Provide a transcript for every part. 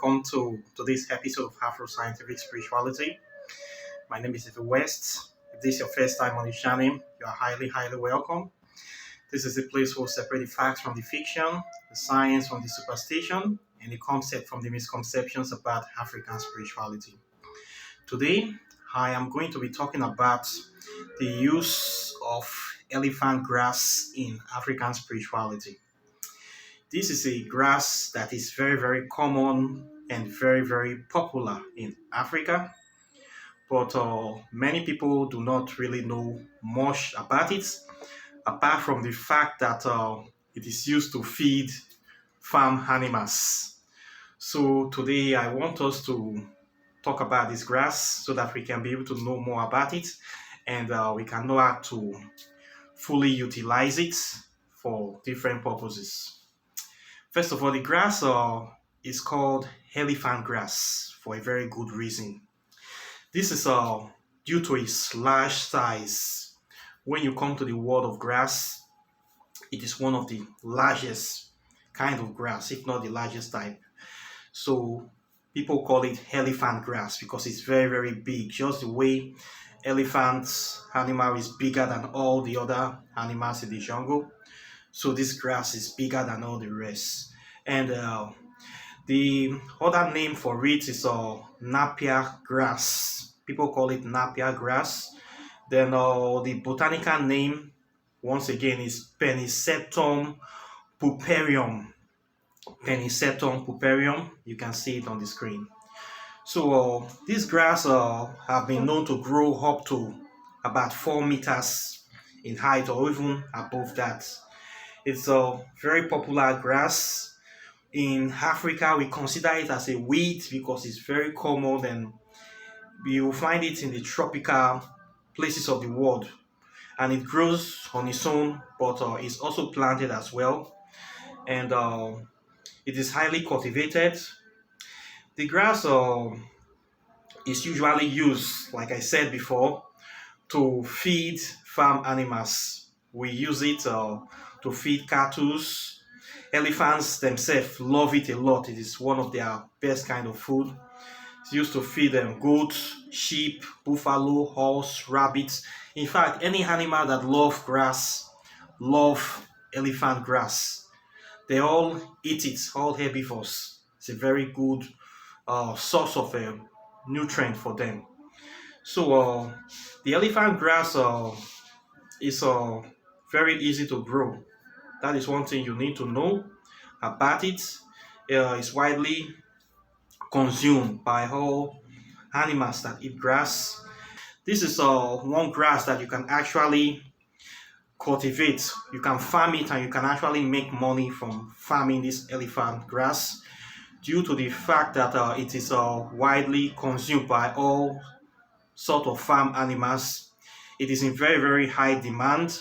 welcome to today's episode of Afro Scientific Spirituality. My name is Efe West. If this is your first time on this channel, you are highly welcome. This is a place where we separate the facts from the fiction, the science from the superstition, and the concept from the misconceptions about African spirituality. Today, I am going to be talking about the use of elephant grass in African spirituality. This is a grass that is very common and very popular in Africa, but many people do not really know much about it, apart from the fact that it is used to feed farm animals. So today I want us to talk about this grass so that we can be able to know more about it, and we can know how to fully utilize it for different purposes. First of all, the grass is called elephant grass for a very good reason. This is due to its large size. When you come to the world of grass, it is one of the largest kind of grass, if not the largest type. So people call it elephant grass because it's very big, just the way elephant animal is bigger than all the other animals in the jungle. So this grass is bigger than all the rest. And the other name for it is napier grass. People call it napier grass. Then the botanical name, once again, is Pennisetum Purpureum. Pennisetum Purpureum. You can see it on the screen. So this grass have been known to grow up to about 4 meters in height or even above that. It's a very popular grass. In Africa, we consider it as a weed because it's very common, and you will find it in the tropical places of the world. And it grows on its own, but it's also planted as well. And it is highly cultivated. The grass is usually used, like I said before, to feed farm animals. We use it to feed cattle. Elephants themselves love it a lot. It is one of their best kind of food. It's used to feed them goats, sheep, buffalo, horse, rabbits. In fact, any animal that love grass, love elephant grass. They all eat it, all herbivores. It's a very good source of nutrient for them. So the elephant grass is very easy to grow. That is one thing you need to know about it. It's widely consumed by all animals that eat grass. This is one grass that you can actually cultivate. You can farm it and you can actually make money from farming this elephant grass due to the fact that it is widely consumed by all sort of farm animals. It is in very high demand,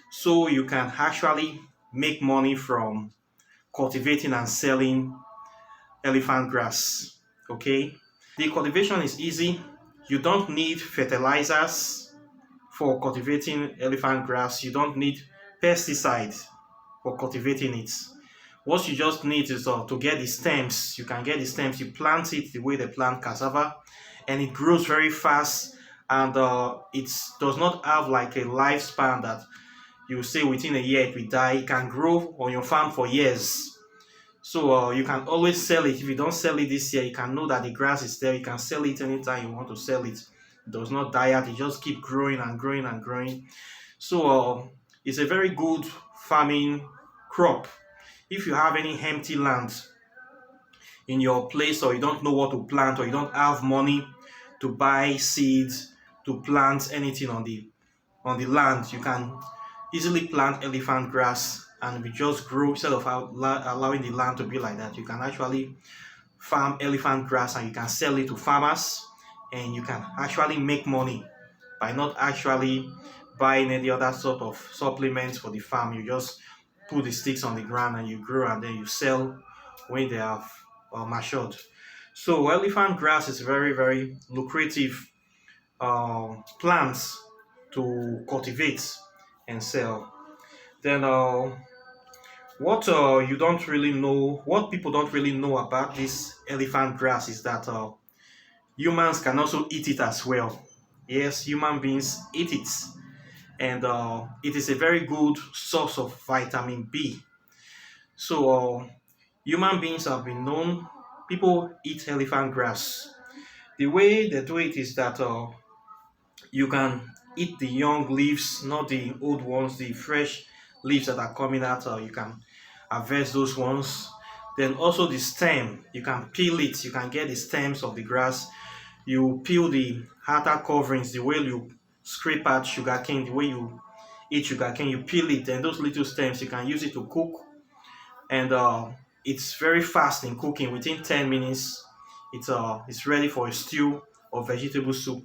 so you can actually make money from cultivating and selling elephant grass. Okay, the cultivation is easy. You don't need fertilizers for cultivating elephant grass. You don't need pesticides for cultivating it. What you just need is to get the stems. You can get the stems. You plant it the way they plant cassava, and it grows very fast, and it does not have like a lifespan that you say within a year it will die. It can grow on your farm for years. So you can always sell it. If you don't sell it this year, you can know that the grass is there. You can sell it anytime you want to sell it. It does not die out. It just keep growing and growing. So it's a very good farming crop. If you have any empty land in your place, or you don't know what to plant, or you don't have money to buy seeds to plant anything on the land, you can easily plant elephant grass, and we just grow. Instead of allowing the land to be like that, you can actually farm elephant grass and you can sell it to farmers, and you can actually make money by not actually buying any other sort of supplements for the farm. You just put the sticks on the ground and you grow, and then you sell when they have matured. So elephant grass is very lucrative plants to cultivate and sell. Then What you don't really know, what people don't really know about this elephant grass is that humans can also eat it as well. Yes, human beings eat it, and it is a very good source of vitamin B. So, human beings have been known, people eat elephant grass. The way they do it is that you can eat the young leaves, not the old ones, the fresh leaves that are coming out. You can harvest those ones. Then also the stem, you can peel it. You can get the stems of the grass. You peel the outer coverings, the way you scrape out sugarcane, the way you eat sugarcane, you peel it. Then those little stems, you can use it to cook, and it's very fast in cooking. Within 10 minutes, it's ready for a stew or vegetable soup,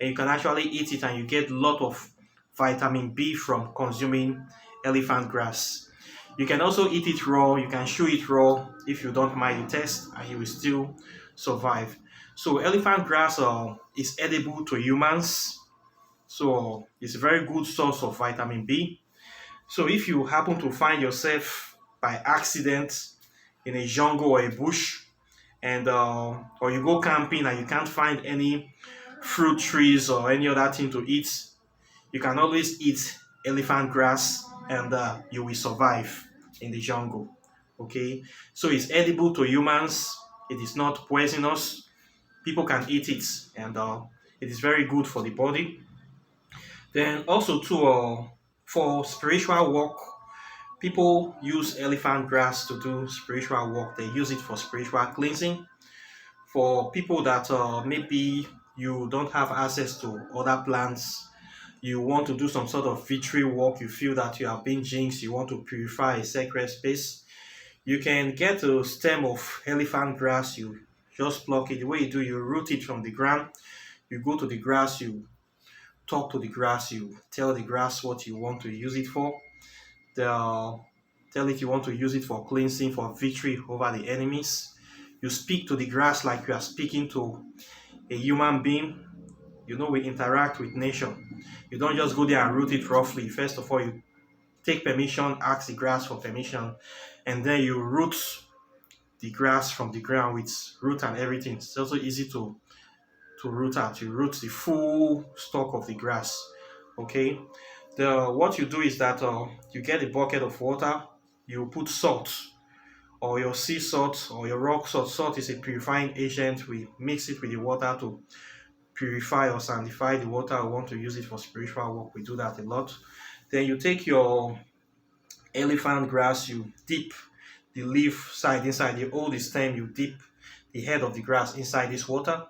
and you can actually eat it, and you get a lot of vitamin B from consuming elephant grass. You can also eat it raw. You can chew it raw if you don't mind the taste, and you will still survive. So elephant grass is edible to humans, so it's a very good source of vitamin B. So if you happen to find yourself by accident in a jungle or a bush, and or you go camping and you can't find any fruit trees or any other thing to eat, you can always eat elephant grass, and you will survive in the jungle. Okay, so it's edible to humans. It is not poisonous. People can eat it, and it is very good for the body. Then also too, for spiritual work, people use elephant grass to do spiritual work. They use it for spiritual cleansing. For people that maybe you don't have access to other plants, you want to do some sort of victory work, you feel that you have been jinxed, you want to purify a sacred space, you can get a stem of elephant grass, you just pluck it. The way you do, you root it from the ground, you go to the grass, you talk to the grass, you tell the grass what you want to use it for. The, tell it you want to use it for cleansing, for victory over the enemies. You speak to the grass like you are speaking to a human being. You know, we interact with nature. You don't just go there and root it roughly. First of all, you take permission, ask the grass for permission, and then you root the grass from the ground with root and everything. It's also easy to root out. You root the full stalk of the grass. Okay. The what you do is that you get a bucket of water, you put salt or your sea salt or your rock salt. Salt is a purifying agent. We mix it with the water to purify or sanctify the water. We want to use it for spiritual work. We do that a lot. Then you take your elephant grass, you dip the leaf side inside, you hold the stem, you dip the head of the grass inside this water.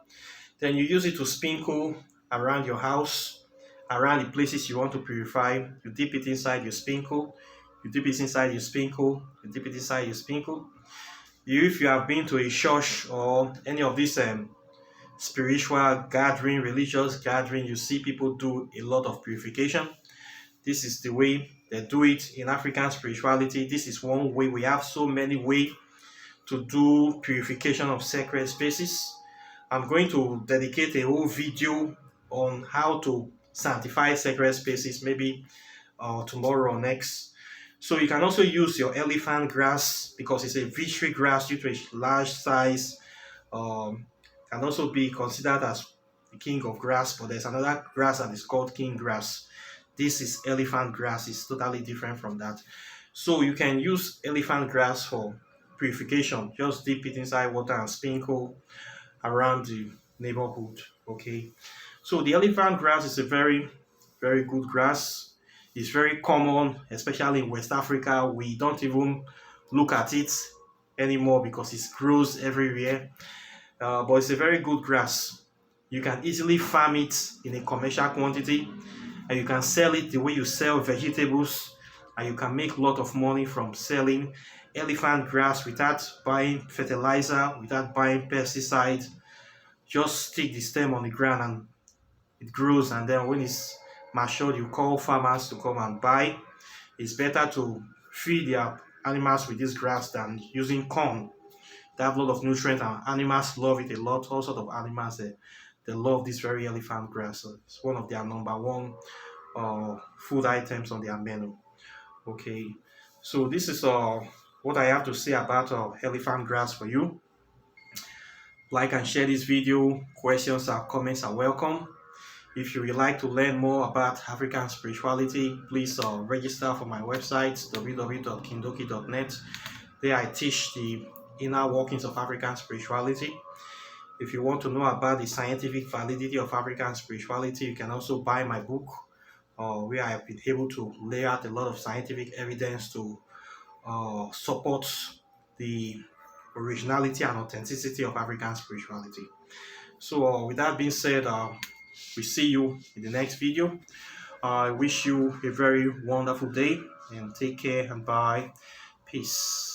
Then you use it to sprinkle around your house, around the places you want to purify. You dip it inside, you sprinkle. You dip it inside, you sprinkle. You dip it inside, you sprinkle. If you have been to a church or any of these spiritual gathering, religious gathering, you see people do a lot of purification. This is the way they do it in African spirituality. This is one way. We have so many ways to do purification of sacred spaces. I'm going to dedicate a whole video on how to sanctify sacred spaces, maybe tomorrow or next. So you can also use your elephant grass because it's a victory grass due to its large size. Can also be considered as the king of grass, but there's another grass that is called king grass. This is elephant grass. It's totally different from that. So you can use elephant grass for purification. Just dip it inside water and sprinkle around the neighborhood. Okay. So the elephant grass is a very, very good grass. It's very common, especially in West Africa. We don't even look at it anymore because it grows everywhere. But it's a very good grass. You can easily farm it in a commercial quantity, and you can sell it the way you sell vegetables, and you can make a lot of money from selling elephant grass without buying fertilizer, without buying pesticides. Just stick the stem on the ground and it grows, and then when it's matured, you call farmers to come and buy. It's better to feed their animals with this grass than using corn. They have a lot of nutrients, and animals love it a lot. All sorts of animals, they love this very elephant grass. So it's one of their number one food items on their menu. Okay. So this is what I have to say about elephant grass for you. Like and share this video. Questions or comments are welcome. If you would like to learn more about African spirituality, please register for my website www.kindoki.net. There I teach the inner workings of African spirituality. If you want to know about the scientific validity of African spirituality, you can also buy my book, where I have been able to lay out a lot of scientific evidence to support the originality and authenticity of African spirituality. So, with that being said, we see you in the next video. I wish you a very wonderful day and take care and bye. Peace.